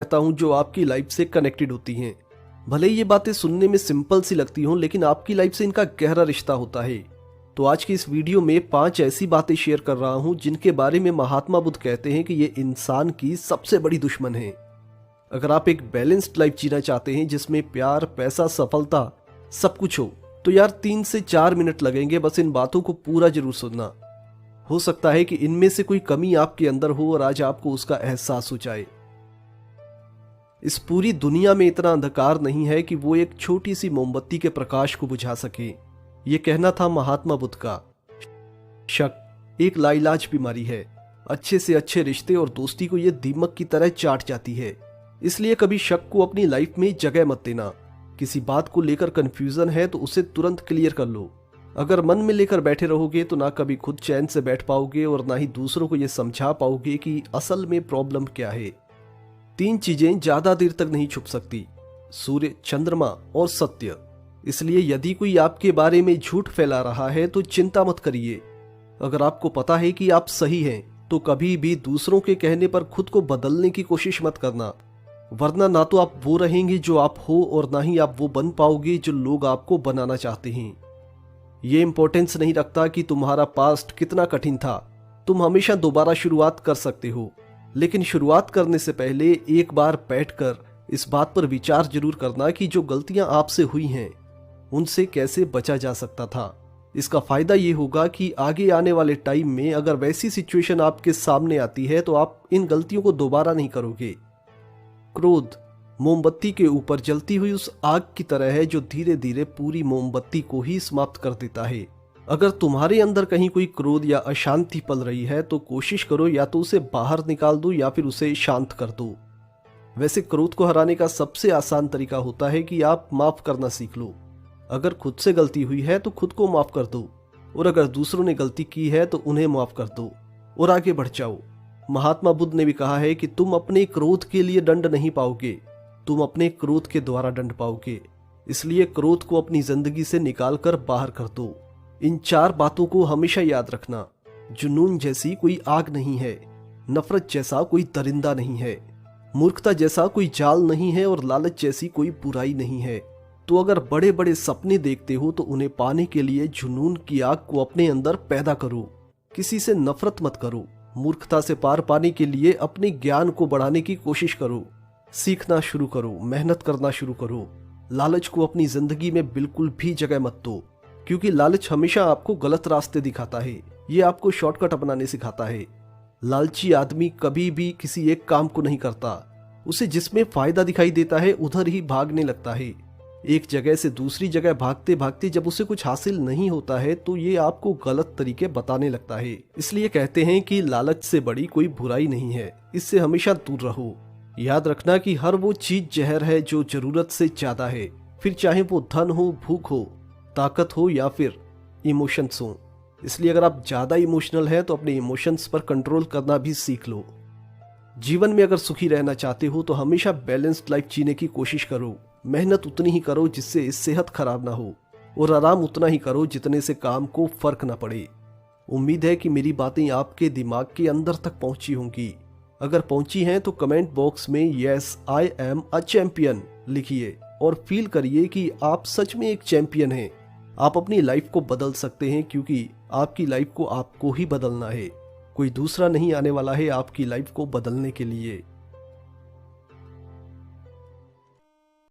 कहता हूँ जो आपकी लाइफ से कनेक्टेड होती हैं। भले ही ये बातें सुनने में सिंपल सी लगती हों, लेकिन आपकी लाइफ से इनका गहरा रिश्ता होता है। तो आज की इस वीडियो में 5 ऐसी बातें शेयर कर रहा हूँ जिनके बारे में महात्मा बुद्ध कहते हैं कि ये इंसान की सबसे बड़ी दुश्मन है। अगर आप एक बैलेंस्ड लाइफ जीना चाहते हैं जिसमें प्यार, पैसा, सफलता सब कुछ हो, तो यार 3 से 4 मिनट लगेंगे बस इन बातों को पूरा जरूर सुनना। हो सकता है कि इनमें से कोई कमी आपके अंदर हो और आज आपको उसका एहसास हो जाए। इस पूरी दुनिया में इतना अंधकार नहीं है कि वो एक छोटी सी मोमबत्ती के प्रकाश को बुझा सके। ये कहना था महात्मा बुद्ध का। शक एक लाइलाज बीमारी है। अच्छे से अच्छे रिश्ते और दोस्ती को ये दीमक की तरह चाट जाती है। इसलिए कभी शक को अपनी लाइफ में जगह मत देना। किसी बात को लेकर कंफ्यूजन है तो उसे तुरंत क्लियर कर लो। अगर मन में लेकर बैठे रहोगे तो ना कभी खुद चैन से बैठ पाओगे और ना ही दूसरों को ये समझा पाओगे कि असल में प्रॉब्लम क्या है। 3 चीजें ज्यादा देर तक नहीं छुप सकती: सूर्य, चंद्रमा और सत्य। इसलिए यदि कोई आपके बारे में झूठ फैला रहा है तो चिंता मत करिए। अगर आपको पता है कि आप सही हैं तो कभी भी दूसरों के कहने पर खुद को बदलने की कोशिश मत करना, वरना ना तो आप वो रहेंगे जो आप हो और ना ही आप वो बन पाओगे जो लोग आपको बनाना चाहते हैं। ये इंपॉर्टेंस नहीं रखता कि तुम्हारा पास्ट कितना कठिन था। तुम हमेशा दोबारा शुरुआत कर सकते हो, लेकिन शुरुआत करने से पहले एक बार बैठकर इस बात पर विचार जरूर करना कि जो गलतियां आपसे हुई हैं उनसे कैसे बचा जा सकता था। इसका फायदा ये होगा कि आगे आने वाले टाइम में अगर वैसी सिचुएशन आपके सामने आती है तो आप इन गलतियों को दोबारा नहीं करोगे। क्रोध मोमबत्ती के ऊपर जलती हुई उस आग की तरह है जो धीरे धीरे पूरी मोमबत्ती को ही समाप्त कर देता है। अगर तुम्हारे अंदर कहीं कोई क्रोध या अशांति पल रही है तो कोशिश करो या तो उसे बाहर निकाल दो या फिर उसे शांत कर दो। वैसे क्रोध को हराने का सबसे आसान तरीका होता है कि आप माफ करना सीख लो। अगर खुद से गलती हुई है तो खुद को माफ कर दो, और अगर दूसरों ने गलती की है तो उन्हें माफ कर दो और आगे बढ़ जाओ। महात्मा बुद्ध ने भी कहा है कि तुम अपने क्रोध के लिए दंड नहीं पाओगे, तुम अपने क्रोध के द्वारा दंड पाओगे। इसलिए क्रोध को अपनी जिंदगी से निकाल कर बाहर कर दो। इन 4 बातों को हमेशा याद रखना। जुनून जैसी कोई आग नहीं है, नफरत जैसा कोई दरिंदा नहीं है, मूर्खता जैसा कोई जाल नहीं है और लालच जैसी कोई बुराई नहीं है। तो अगर बड़े बड़े सपने देखते हो तो उन्हें पाने के लिए जुनून की आग को अपने अंदर पैदा करो। किसी से नफरत मत करो। मूर्खता से पार पाने के लिए अपने ज्ञान को बढ़ाने की कोशिश करो। सीखना शुरू करो, मेहनत करना शुरू करो। लालच को अपनी जिंदगी में बिल्कुल भी जगह मत दो, क्योंकि लालच हमेशा आपको गलत रास्ते दिखाता है। ये आपको शॉर्टकट अपनाने सिखाता है। लालची आदमी कभी भी किसी एक काम को नहीं करता, उसे जिसमें फायदा दिखाई देता है उधर ही भागने लगता है। एक जगह से दूसरी जगह भागते भागते जब उसे कुछ हासिल नहीं होता है तो ये आपको गलत तरीके बताने लगता है। इसलिए कहते हैं कि लालच से बड़ी कोई बुराई नहीं है, इससे हमेशा दूर रहो। याद रखना कि हर वो चीज जहर है जो जरूरत से ज्यादा है, फिर चाहे वो धन हो, भूख हो, ताकत हो या फिर इमोशंस हो। इसलिए अगर आप ज्यादा इमोशनल हैं तो अपने इमोशंस पर कंट्रोल करना भी सीख लो। जीवन में अगर सुखी रहना चाहते हो तो हमेशा बैलेंस्ड लाइफ जीने की कोशिश करो। मेहनत उतनी ही करो जिससे सेहत खराब ना हो, और आराम उतना ही करो जितने से काम को फर्क ना पड़े। उम्मीद है कि मेरी बातें आपके दिमाग के अंदर तक पहुंची होंगी। अगर पहुंची हैं तो कमेंट बॉक्स में yes I am a champion लिखिए और फील करिए कि आप सच में एक चैंपियन हैं। आप अपनी लाइफ को बदल सकते हैं, क्योंकि आपकी लाइफ को आपको ही बदलना है। कोई दूसरा नहीं आने वाला है आपकी लाइफ को बदलने के लिए।